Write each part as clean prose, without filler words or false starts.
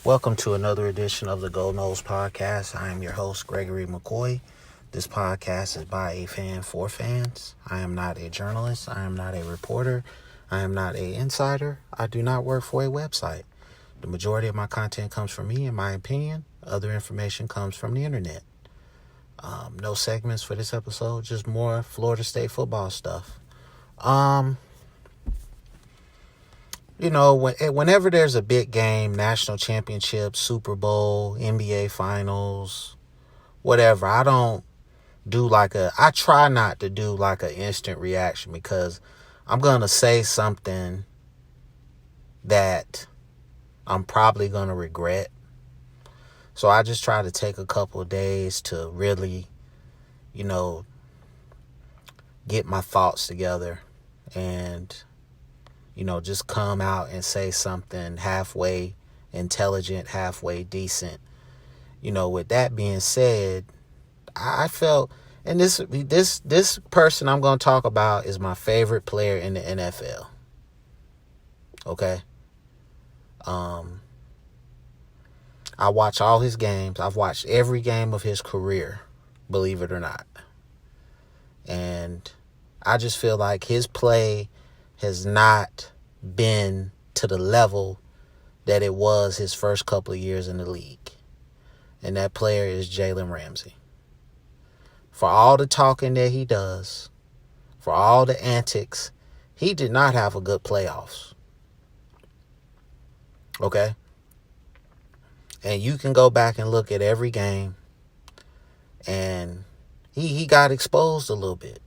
Welcome to another edition of the Go Nose Podcast. I am your host, Gregory McCoy. This podcast is by a fan for fans. I am not a journalist. I am not a reporter. I am not an insider. I do not work for a website. The majority of my content comes from me, in my opinion. Other information comes from the internet. No segments for this episode, just more Florida State football stuff. Whenever there's a big game, national championship, Super Bowl, NBA finals, whatever, I try not to do like an instant reaction because I'm going to say something that I'm probably going to regret. So I just try to take a couple of days to really, get my thoughts together and just come out and say something halfway intelligent, halfway decent. With that being said, I felt, and this person I'm going to talk about is my favorite player in the NFL. Okay? I watch all his games. I've watched every game of his career, believe it or not. And I just feel like his play has not been to the level that it was his first couple of years in the league. And that player is Jalen Ramsey. For all the talking that he does, for all the antics, he did not have a good playoffs. Okay? And you can go back and look at every game, and he got exposed a little bit.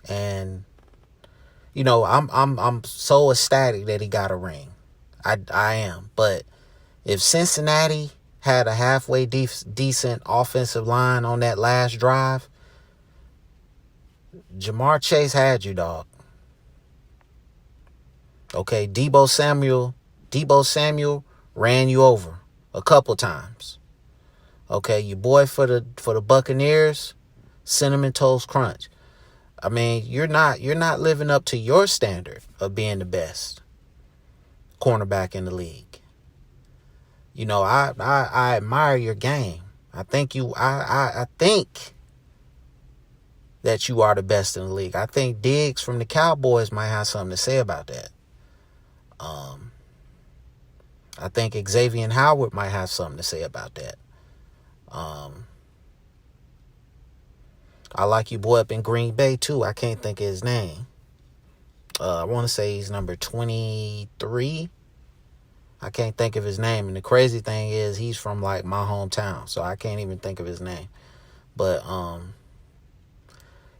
And I'm so ecstatic that he got a ring. I am. But if Cincinnati had a halfway decent offensive line on that last drive, Jamar Chase had you, dog. Okay, Debo Samuel ran you over a couple times. Okay, your boy for the Buccaneers, Cinnamon Toast Crunch. I mean, you're not living up to your standard of being the best cornerback in the league. I admire your game. I think that you are the best in the league. I think Diggs from the Cowboys might have something to say about that. I think Xavier Howard might have something to say about that. I like your boy up in Green Bay, too. I can't think of his name. I want to say he's number 23. I can't think of his name. And the crazy thing is he's from, like, my hometown. So I can't even think of his name. But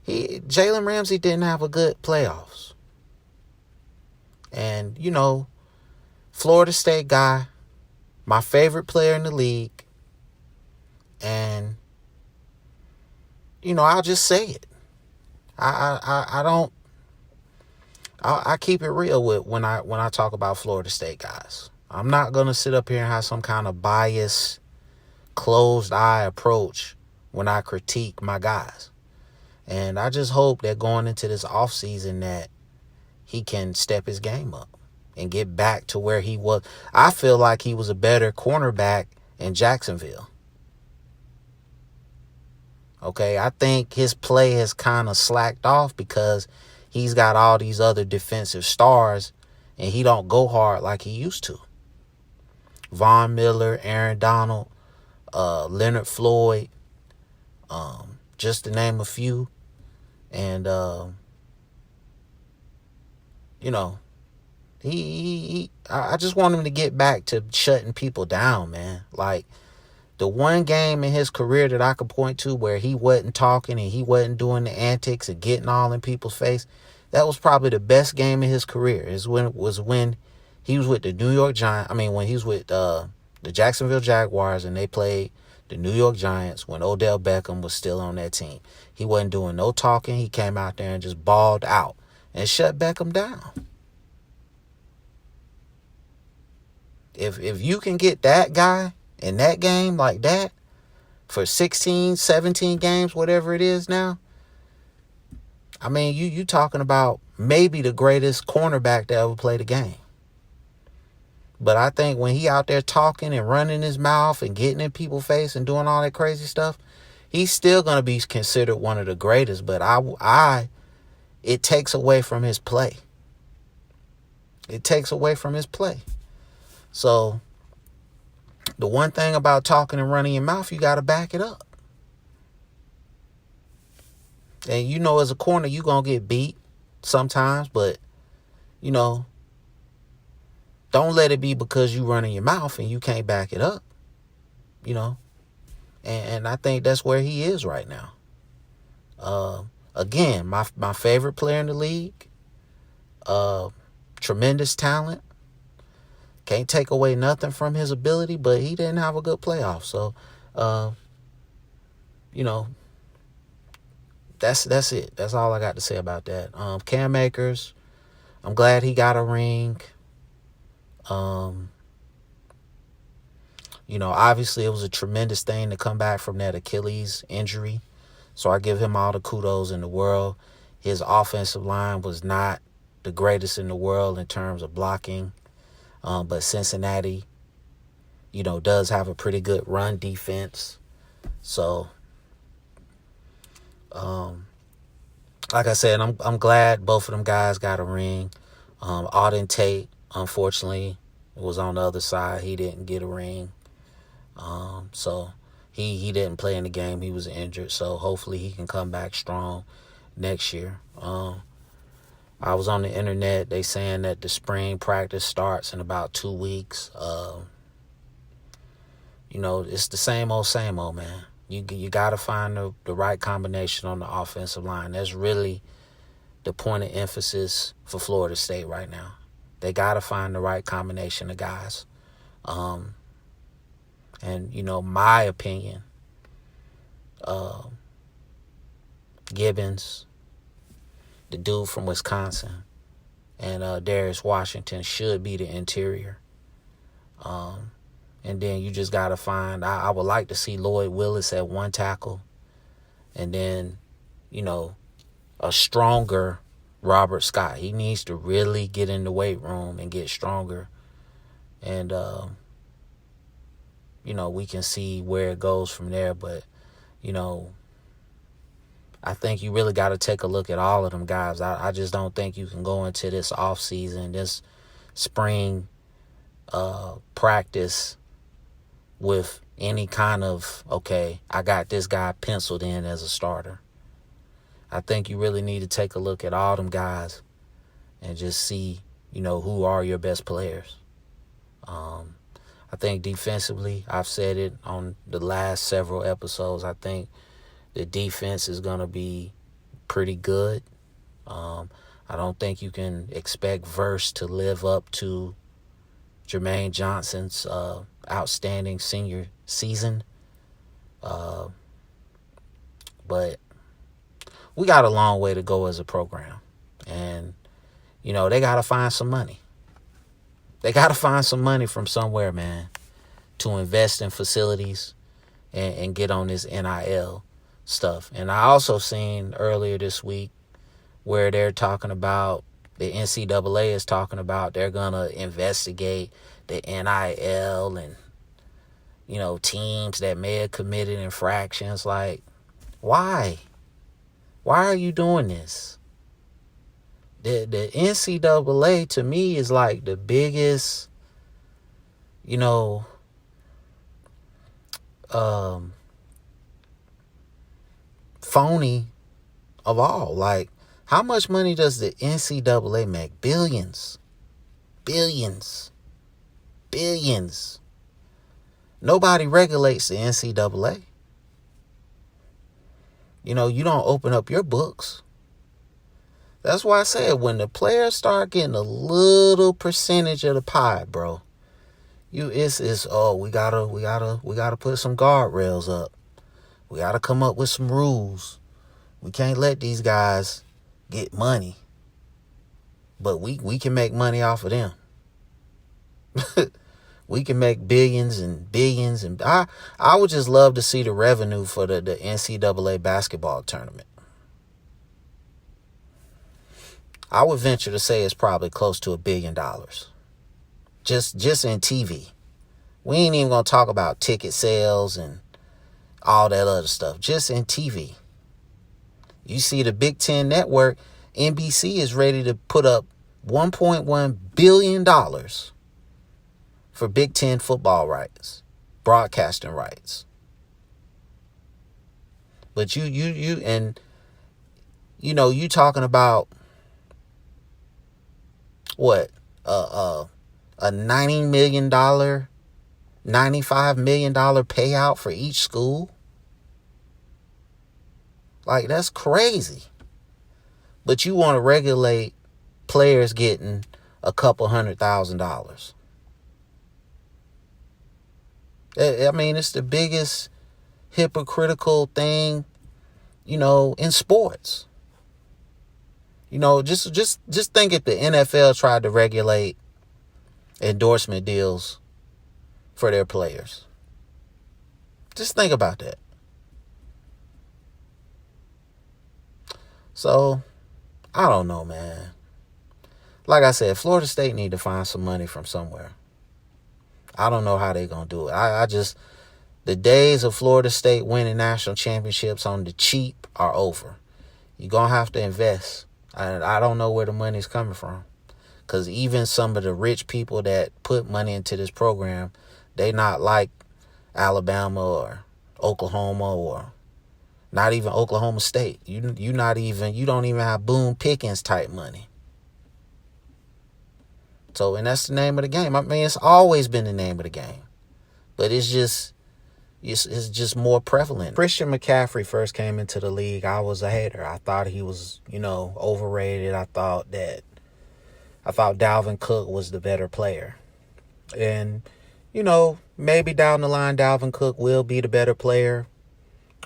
Jalen Ramsey didn't have a good playoffs. And, Florida State guy, my favorite player in the league. And I'll just say it. I keep it real with when I talk about Florida State guys. I'm not gonna sit up here and have some kind of biased, closed eye approach when I critique my guys. And I just hope that going into this offseason that he can step his game up and get back to where he was. I feel like he was a better cornerback in Jacksonville. Okay, I think his play has kind of slacked off because he's got all these other defensive stars and he don't go hard like he used to. Von Miller, Aaron Donald, Leonard Floyd, just to name a few. And, I just want him to get back to shutting people down, man. Like, the one game in his career that I could point to where he wasn't talking and he wasn't doing the antics and getting all in people's face, that was probably the best game in his career. When he was with the New York Giants. When he was with the Jacksonville Jaguars and they played the New York Giants when Odell Beckham was still on that team. He wasn't doing no talking. He came out there and just balled out and shut Beckham down. If you can get that guy in that game like that for 16, 17 games, whatever it is now, you talking about maybe the greatest cornerback to ever play the game. But I think when he out there talking and running his mouth and getting in people's face and doing all that crazy stuff, he's still going to be considered one of the greatest. But it takes away from his play. It takes away from his play. So the one thing about talking and running your mouth, you got to back it up. And you know, as a corner, you're going to get beat sometimes, but, you know, don't let it be because you running your mouth and you can't back it up, you know. And I think that's where he is right now. Again, my favorite player in the league, tremendous talent. Can't take away nothing from his ability, but he didn't have a good playoff. So, you know, that's it. That's all I got to say about that. Cam Akers, I'm glad he got a ring. You know, obviously it was a tremendous thing to come back from that Achilles injury. So I give him all the kudos in the world. His offensive line was not the greatest in the world in terms of blocking. But Cincinnati, you know, does have a pretty good run defense. So, like I said, I'm glad both of them guys got a ring. Auden Tate, unfortunately, was on the other side. He didn't get a ring. So he didn't play in the game. He was injured. So hopefully he can come back strong next year. I was on the internet. They saying that the spring practice starts in about 2 weeks. You know, it's the same old, man. You got to find the right combination on the offensive line. That's really the point of emphasis for Florida State right now. They got to find the right combination of guys. And, you know, my opinion, Gibbons, the dude from Wisconsin, and Darius Washington should be the interior. And then you just got to find, I would like to see Lloyd Willis at one tackle. And then, you know, a stronger Robert Scott. He needs to really get in the weight room and get stronger. And, you know, we can see where it goes from there. But, you know, I think you really got to take a look at all of them guys. I just don't think you can go into this offseason, this spring practice with any kind of, okay, I got this guy penciled in as a starter. I think you really need to take a look at all them guys and just see, you know, who are your best players. I think defensively, I've said it on the last several episodes, I think the defense is going to be pretty good. I don't think you can expect Verse to live up to Jermaine Johnson's outstanding senior season. But we got a long way to go as a program. And, you know, they got to find some money. They got to find some money from somewhere, man, to invest in facilities and get on this NIL stuff. And I also seen earlier this week where they're talking about, the NCAA is talking about they're going to investigate the NIL and, you know, teams that may have committed infractions. Like, why? Why are you doing this? The NCAA, to me, is like the biggest, you know, phony of all. Like, how much money does the NCAA make? Billions. Nobody regulates the NCAA. You know, you don't open up your books. That's why I said when the players start getting a little percentage of the pie, bro, we gotta put some guardrails up. We gotta come up with some rules. We can't let these guys get money. But we can make money off of them. We can make billions and billions, and I would just love to see the revenue for the NCAA basketball tournament. I would venture to say it's probably close to $1 billion. Just in TV. We ain't even gonna talk about ticket sales and all that other stuff. Just in TV. You see the Big Ten Network, NBC is ready to put up $1.1 billion for Big Ten football rights, broadcasting rights. But you talking about what? A $90 million, $95 million payout for each school? Like, that's crazy. But you want to regulate players getting a couple $100,000. I mean, it's the biggest hypocritical thing, in sports. Just think if the NFL tried to regulate endorsement deals for their players. Just think about that. So, I don't know, man. Like I said, Florida State need to find some money from somewhere. I don't know how they're going to do it. The days of Florida State winning national championships on the cheap are over. You're going to have to invest. I don't know where the money's coming from. Because even some of the rich people that put money into this program, they not like Alabama or Oklahoma or not even Oklahoma State. You don't even have Boone Pickens type money. So, and that's the name of the game. I mean, it's always been the name of the game. But it's just more prevalent. Christian McCaffrey first came into the league, I was a hater. I thought he was, overrated. I thought Dalvin Cook was the better player. And, maybe down the line Dalvin Cook will be the better player.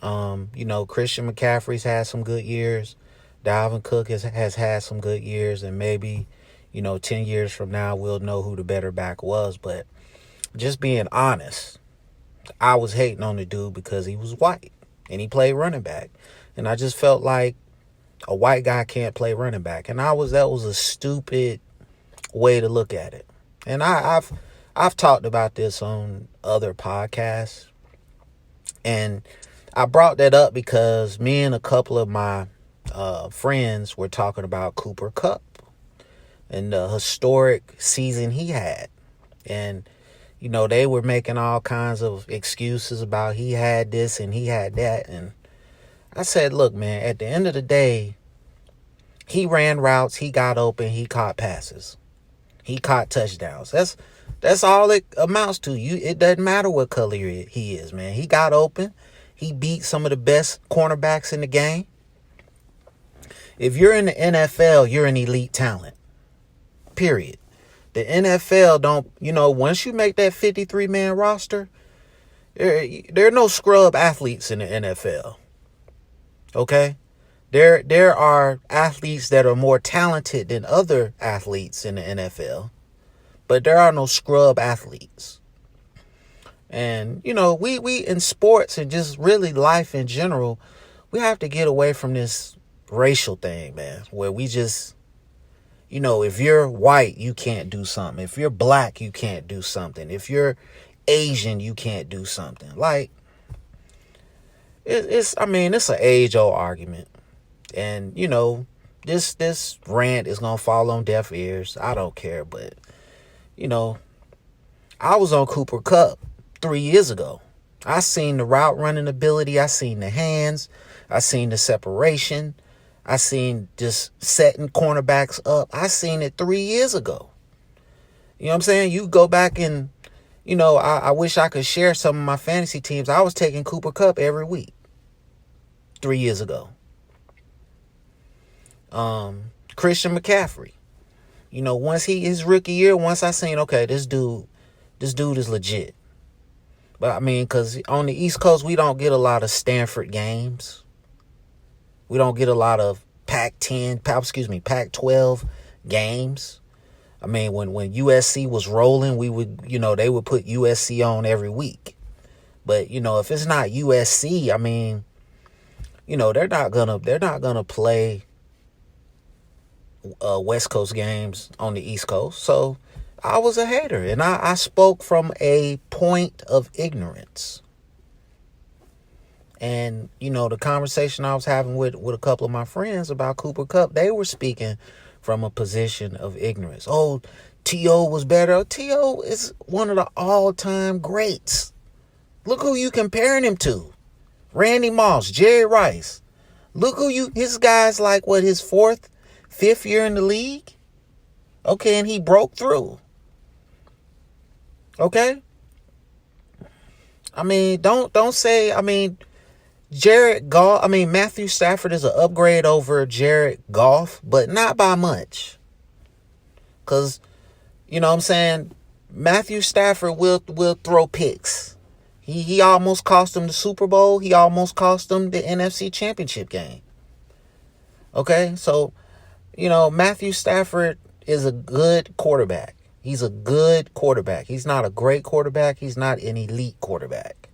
Christian McCaffrey's had some good years. Dalvin Cook has had some good years. And maybe, 10 years from now, we'll know who the better back was. But just being honest, I was hating on the dude because he was white and he played running back. And I just felt like a white guy can't play running back. And that was a stupid way to look at it. And I've talked about this on other podcasts. And I brought that up because me and a couple of my friends were talking about Cooper Kupp and the historic season he had. And, they were making all kinds of excuses about he had this and he had that. And I said, look, man, at the end of the day, he ran routes, he got open, he caught passes. He caught touchdowns. That's all it amounts to. It doesn't matter what color he is, man. He got open. He beat some of the best cornerbacks in the game. If you're in the NFL, you're an elite talent. Period. The NFL don't, once you make that 53-man roster, there are no scrub athletes in the NFL. Okay? There are athletes that are more talented than other athletes in the NFL, but there are no scrub athletes. And, we in sports and just really life in general, we have to get away from this racial thing, man, where we just, if you're white, you can't do something. If you're black, you can't do something. If you're Asian, you can't do something. Like, it's an age-old argument. And, this rant is going to fall on deaf ears. I don't care. But, I was on Cooper Kupp 3 years ago. I seen the route running ability. I seen the hands. I seen the separation. I seen just setting cornerbacks up. I seen it 3 years ago. You know what I'm saying? You go back and, I wish I could share some of my fantasy teams. I was taking Cooper Kupp every week 3 years ago. Christian McCaffrey. Once his rookie year, once I seen, okay, this dude is legit. But because on the East Coast, we don't get a lot of Stanford games. We don't get a lot of Pac-12 games. When USC was rolling, we would, they would put USC on every week. But, if it's not USC, they're not gonna play West Coast games on the East Coast. So, I was a hater, and I spoke from a point of ignorance. And, the conversation I was having with a couple of my friends about Cooper Kupp, they were speaking from a position of ignorance. Oh, T.O. was better. T.O. is one of the all-time greats. Look who you comparing him to. Randy Moss, Jerry Rice. Look his guy's like, his fifth year in the league? Okay, and he broke through. Okay? I mean, don't say, Matthew Stafford is an upgrade over Jared Goff, but not by much. Because, what I'm saying, Matthew Stafford will throw picks. He almost cost them the Super Bowl. He almost cost them the NFC Championship game. Okay, so, Matthew Stafford is a good quarterback. He's a good quarterback. He's not a great quarterback. He's not an elite quarterback.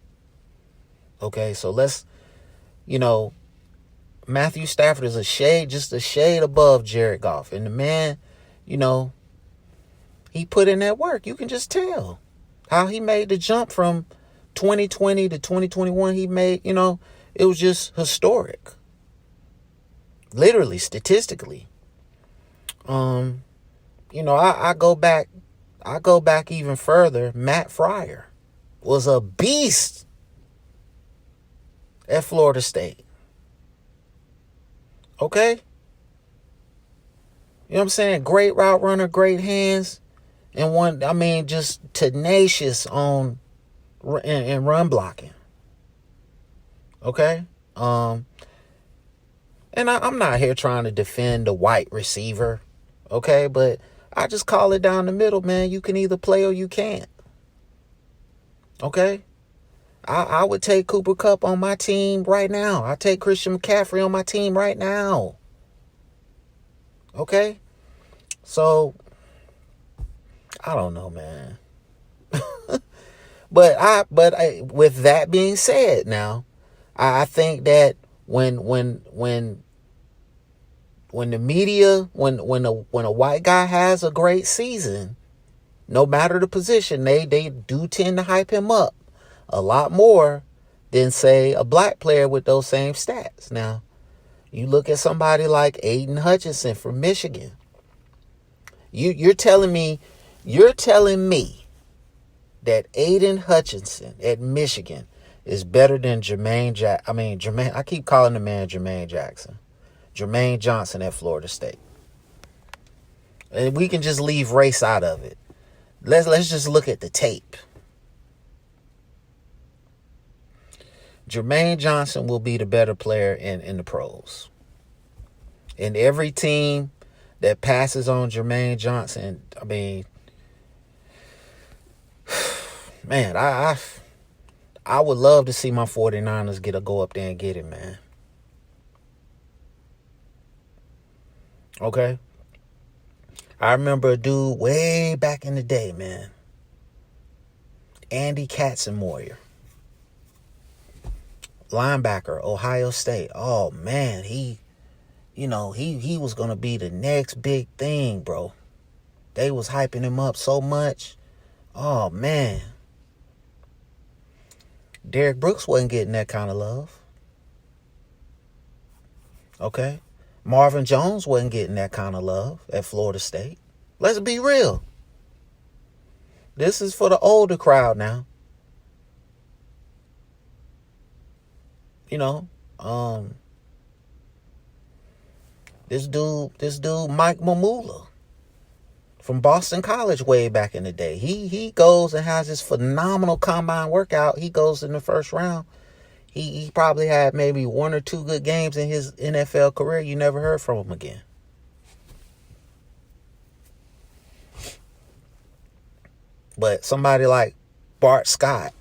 Okay, so let's, Matthew Stafford is just a shade above Jared Goff. And the man, he put in that work. You can just tell how he made the jump from 2020 to 2021. He made, it was just historic. Literally, statistically. I go back even further. Matt Fryer was a beast at Florida State. Okay? You know what I'm saying? Great route runner, great hands, and just tenacious on and run blocking. Okay? And I'm not here trying to defend the white receiver. Okay? But I just call it down the middle, man. You can either play or you can't. Okay? I would take Cooper Kupp on my team right now. I take Christian McCaffrey on my team right now. Okay? So, I don't know, man. But with that being said, now, I think that when the media, when a white guy has a great season, no matter the position, they do tend to hype him up a lot more than, say, a black player with those same stats. Now, you look at somebody like Aiden Hutchinson from Michigan. You're telling me that Aiden Hutchinson at Michigan is better than Jermaine. I keep calling the man Jermaine Jackson. Jermaine Johnson at Florida State. And we can just leave race out of it. Let's just look at the tape. Jermaine Johnson will be the better player in the pros. And every team that passes on Jermaine Johnson, man, I would love to see my 49ers go up there and get him, man. Okay? I remember a dude way back in the day, man. Andy Katzenmoyer. Linebacker, Ohio State. Oh, man, he was going to be the next big thing, bro. They was hyping him up so much. Oh, man. Derrick Brooks wasn't getting that kind of love. Okay? Marvin Jones wasn't getting that kind of love at Florida State. Let's be real. This is for the older crowd now. This dude Mike Mamula from Boston College way back in the day. He goes and has this phenomenal combine workout. He goes in the first round. He probably had maybe one or two good games in his NFL career. You never heard from him again. But somebody like Bart Scott,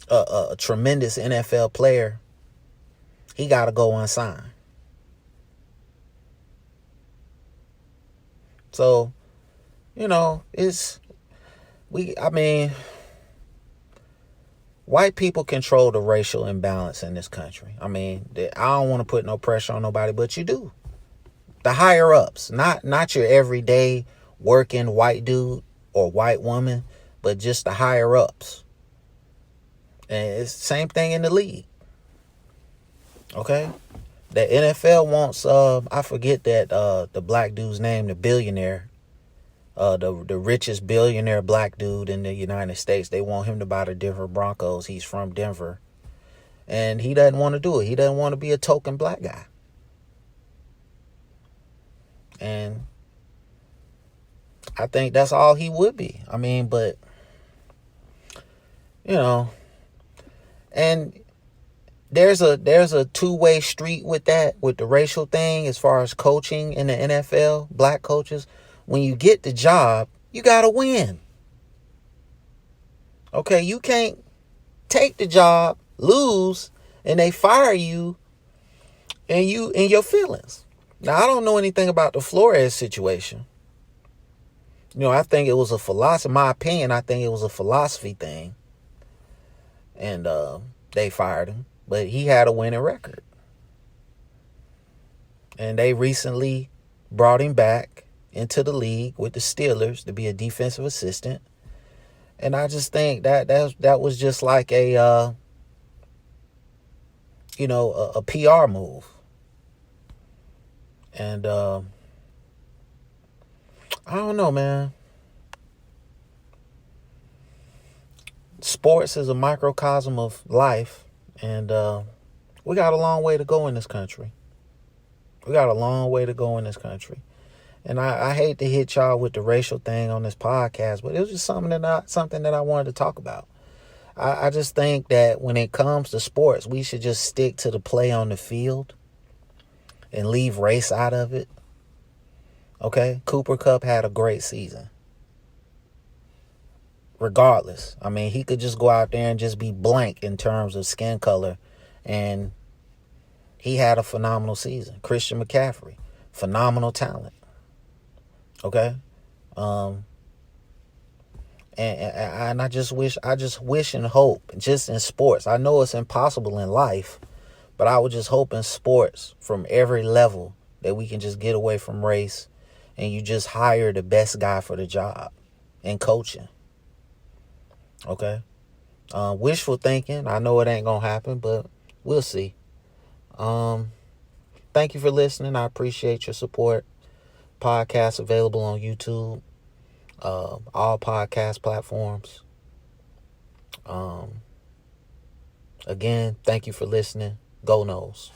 a tremendous NFL player, he got to go unsigned. So, white people control the racial imbalance in this country. I don't want to put no pressure on nobody, but you do. The higher ups, not your everyday working white dude or white woman, but just the higher ups. And it's the same thing in the league. Okay? The NFL wants, I forget that the black dude's name, the billionaire, the richest billionaire black dude in the United States. They want him to buy the Denver Broncos. He's from Denver. And he doesn't want to do it. He doesn't want to be a token black guy. And I think that's all he would be. I mean, but, you know, and there's a two-way street with that, with the racial thing as far as coaching in the NFL, black coaches. When you get the job, you got to win. Okay, you can't take the job, lose, and they fire you and you in your feelings. Now, I don't know anything about the Flores situation. You know, I think it was a philosophy, in my opinion, I think it was a philosophy thing. And they fired him. But he had a winning record. And they recently brought him back into the league with the Steelers to be a defensive assistant. And I just think that was just like a PR move. And I don't know, man. Sports is a microcosm of life. And we got a long way to go in this country. And I hate to hit y'all with the racial thing on this podcast, but it was just something that I wanted to talk about. I just think that when it comes to sports, we should just stick to the play on the field and leave race out of it. Okay? Cooper Kupp had a great season. Regardless. I mean, he could just go out there and just be blank in terms of skin color. And he had a phenomenal season. Christian McCaffrey, phenomenal talent. Okay? And I just wish and hope, just in sports. I know it's impossible in life, but I would just hope in sports from every level that we can just get away from race and you just hire the best guy for the job in coaching. Okay? Wishful thinking. I know it ain't gonna happen, but we'll see. Thank you for listening. I appreciate your support. Podcast available on YouTube, all podcast platforms. Again, thank you for listening. Go Noles.